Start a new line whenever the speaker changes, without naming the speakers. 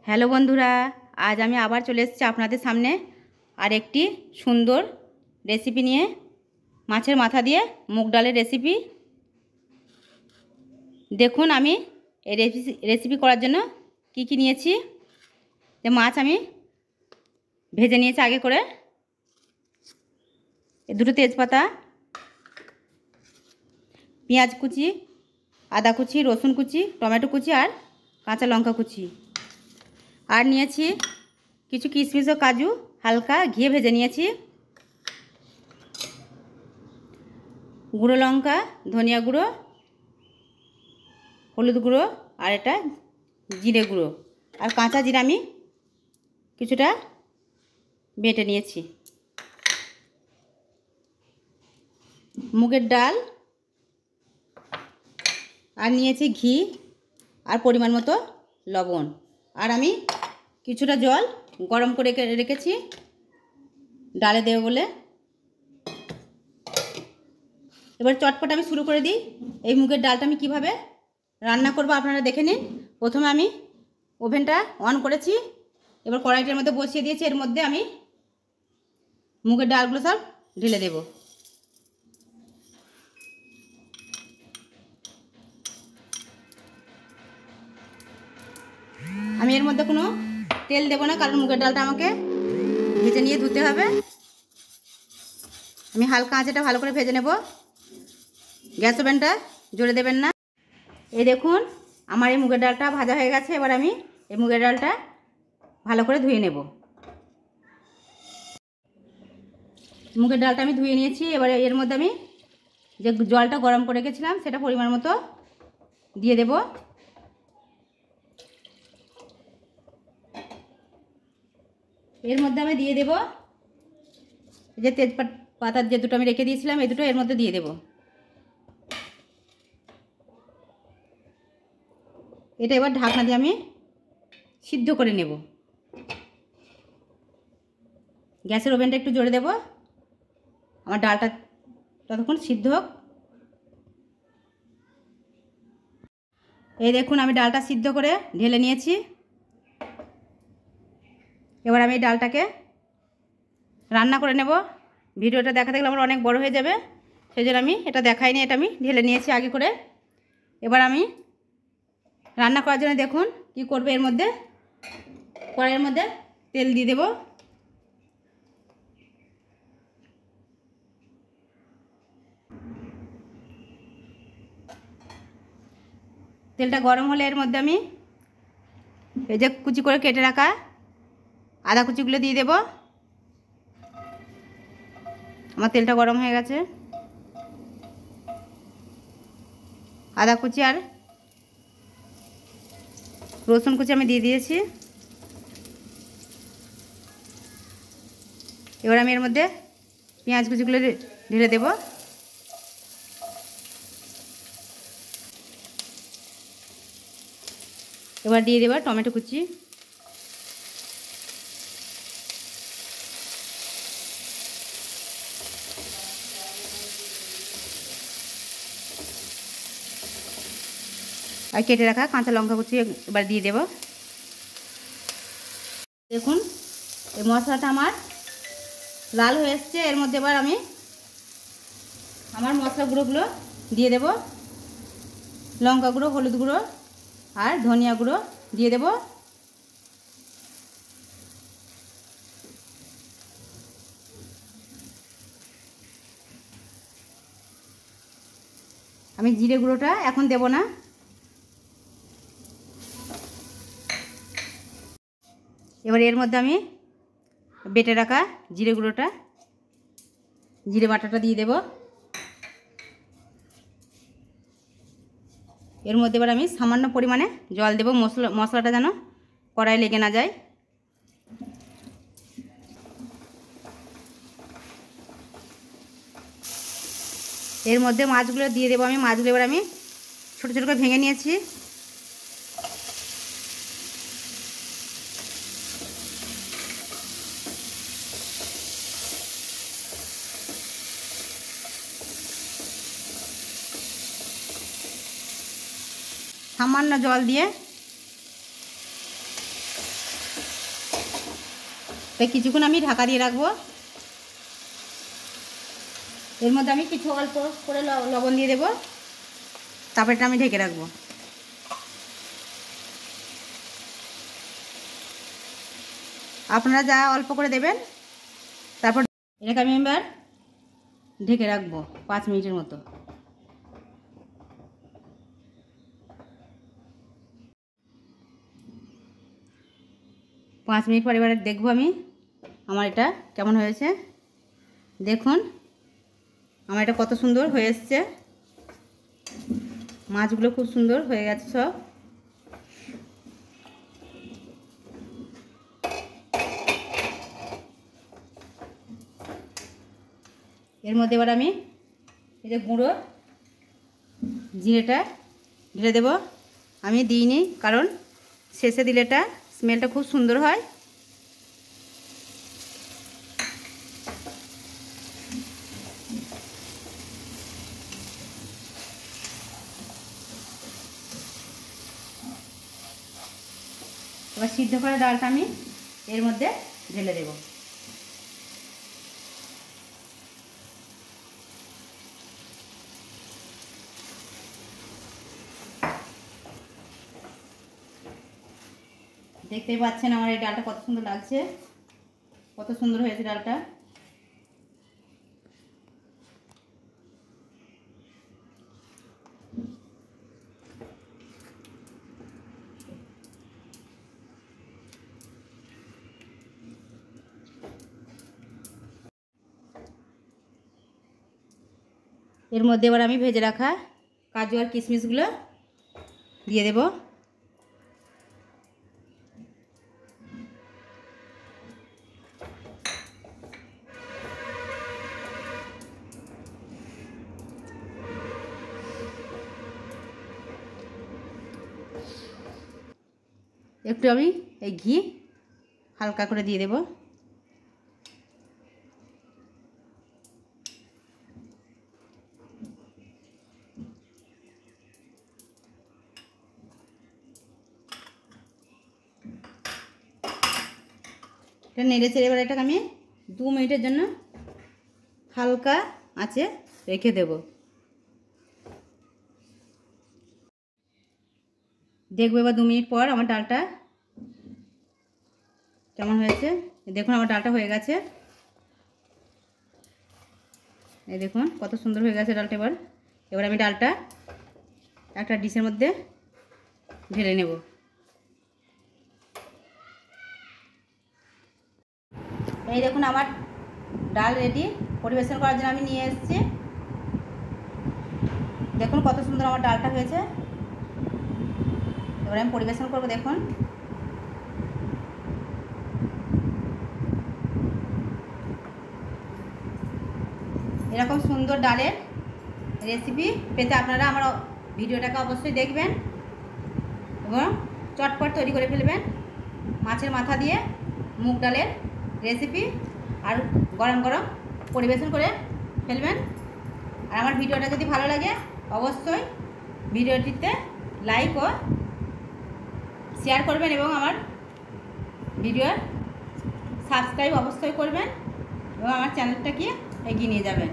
Hello বন্ধুরা, আজ আমি আবার চলে এসেছি আপনাদের সামনে আর একটি সুন্দর রেসিপি নিয়ে। মাছের মাথা দিয়ে মুগ ডালের রেসিপি। দেখুন আমি এই রেসিপি করার জন্য কি কি নিয়েছি। যে মাছ আমি ভেজে নিয়েছি আগে করে, দুটো তেজপাতা, পেঁয়াজ কুচি, আদা কুচি, রসুন কুচি, টমেটো কুচি আর কাঁচা লঙ্কা কুচি। আর নিয়েছি কিছু কিশমিশ ও কাজু, হালকা ঘিয়ে ভেজে নিয়েছি। গুঁড়ো লঙ্কা, ধনিয়া গুঁড়ো, হলুদ গুঁড়ো আর এটা জিরে গুঁড়ো। আর কাঁচা জিরা আমি কিছুটা বেটে নিয়েছি। মুগের ডাল আর নিয়েছি ঘি আর পরিমাণ মতো লবণ। আর আমি কিছুটা জল গরম করে রেখেছি ডালে দেবো বলে। এবার চটপট আমি শুরু করে দিই। এই মুগের ডালটা আমি কীভাবে রান্না করব আপনারা দেখে নিন। প্রথমে আমি ওভেনটা অন করেছি, এবার কড়াইটার মধ্যে বসিয়ে দিয়েছি। এর মধ্যে আমি মুগের ডালগুলো সব ঢেলে দেব। আমি এর মধ্যে কোনো তেল দেব না, কারণ মুগের ডালটা আমাকে ভেজে নিয়ে ধুতে হবে। আমি হালকা আঁচেটা ভালো করে ভেজে নেব, গ্যাস ওভেনটা জোরে দেবেন না। এই দেখুন আমার এই মুগের ডালটা ভাজা হয়ে গেছে। এবার আমি এই মুগের ডালটা ভালো করে ধুয়ে নেব। মুগের ডালটা আমি ধুয়ে নিয়েছি। এবার এর মধ্যে আমি যে জলটা গরম করে রেখেছিলাম সেটা পরিমাণ মতো দিয়ে দেব। এর মধ্যে আমি দিয়ে দেব যে তেজপাতার যে দুটো আমি রেখে দিয়েছিলাম, এই দুটো এর মধ্যে দিয়ে দেব। এটা এবার ঢাকনা দিয়ে আমি সিদ্ধ করে নেব। গ্যাসের ওভেনটা একটু জোরে দেব, আমার ডালটা ততক্ষণ সিদ্ধ হোক। এই দেখুন আমি ডালটা সিদ্ধ করে ঢেলে নিয়েছি। এবার আমি এই ডালটাকে রান্না করে নেব। ভিডিওটা দেখাতে গেলে আমার অনেক বড় হয়ে যাবে, সেই জন্য আমি এটা দেখাইনি। এটা আমি ঢেলে নিয়েছি আগে করে। এবার আমি রান্না করার জন্য দেখুন কি করবে। এর মধ্যে কড়াইয়ের মধ্যে তেল দিয়ে দেব। তেলটা গরম হলে এর মধ্যে আমি এই যে কুচি করে কেটে রাখা আদা কুচিগুলো দিয়ে দেব। আমার তেলটা গরম হয়ে গেছে। আদা কুচি আর রসুন কুচি আমি দিয়ে দিয়েছি। এবার আমি এর মধ্যে পেঁয়াজ কুচিগুলো ঢেলে দেব। এবার দিয়ে দেব টমেটো কুচি। আর কেটে রাখা কাঁচা লঙ্কা কুচি এবার দিয়ে দেব। দেখুন এই মশলাটা আমার লাল হয়ে এসছে। এর মধ্যে এবার আমি আমার মশলা গুঁড়োগুলো দিয়ে দেব। লঙ্কা গুঁড়ো, হলুদ গুঁড়ো আর ধনিয়া গুঁড়ো দিয়ে দেব। আমি জিরে গুঁড়োটা এখন দেব না। এবার এর মধ্যে আমি বেটে রাখা জিরে গুঁড়োটা, জিরে বাটাটা দিয়ে দেব। এর মধ্যে এবার আমি সামান্য পরিমাণে জল দেব, মশলাটা যেন কড়াই লেগে না যায়। এর মধ্যে মাছগুলো দিয়ে দেবো। আমি মাছগুলো এবার আমি ছোটো ছোটো করে ভেঙে নিয়েছি। সামান্য জল দিয়ে তাই কিছুক্ষণ আমি ঢাকা দিয়ে রাখবো। এর মধ্যে আমি কিছু অল্প করে লবণ দিয়ে দেবো, তারপর এটা আমি ঢেকে রাখবো। আপনারা যা অল্প করে দেবেন। তারপর এটাকে আমি এবার ঢেকে রাখবো 5 মিনিটের মতো। পাঁচ মিনিট পর এবার দেখবো আমি আমার এটা কেমন হয়েছে। দেখুন আমার এটা কত সুন্দর হয়ে এসছে, মাছগুলো খুব সুন্দর হয়ে গেছে সব। এর মধ্যে এবার আমি এই যে গুঁড়ো জিরেটা ঢেলে দেবো। আমি দিইনি কারণ শেষে দিলে এটা স্মেলটা খুব সুন্দর হয়। এবার সিদ্ধ করা ডালটা আমি এর মধ্যে ঢেলে দেব। দেখতেই পাচ্ছেন আমার এই ডালটা কত সুন্দর লাগছে, কত সুন্দর হয়েছে ডালটা। এর মধ্যে এবার আমি ভেজে রাখা কাজু আর কিশমিশগুলো দিয়ে দেব। একটু আমি এই ঘি হালকা করে দিয়ে দেব। এটা নেড়ে চেড়ে এবার এটাকে আমি 2 মিনিটের জন্য হালকা আঁচে রেখে দেব। দেখবো এবার 2 মিনিট পর আমার ডালটা কেমন হয়েছে। দেখুন আমার ডালটা হয়ে গেছে, এই দেখুন কত সুন্দর হয়ে গেছে ডালটা। এবার আমি ডালটা একটা ডিশের মধ্যে ঢেলে নেব। এই দেখুন আমার ডাল রেডি, পরিবেশন করার জন্য আমি নিয়ে এসেছি। দেখুন কত সুন্দর আমার ডালটা হয়েছে। এবার আমি পরিবেশন করব। দেখুন এরকম সুন্দর ডালের রেসিপি পেতে আপনারা আমার ভিডিওটাকে অবশ্যই দেখবেন এবং চটপট তৈরি করে ফেলবেন। মাছের মাথা দিয়ে মুগ ডালের রেসিপি আর গরম গরম পরিবেশন করে ফেলবেন। আর আমার ভিডিওটা যদি ভালো লাগে অবশ্যই ভিডিওটিতে লাইক ও শেয়ার করবেন এবং আমার ভিডিও সাবস্ক্রাইব অবশ্যই করবেন এবং আমার চ্যানেলটাকে এগিয়ে নিয়ে যাবেন।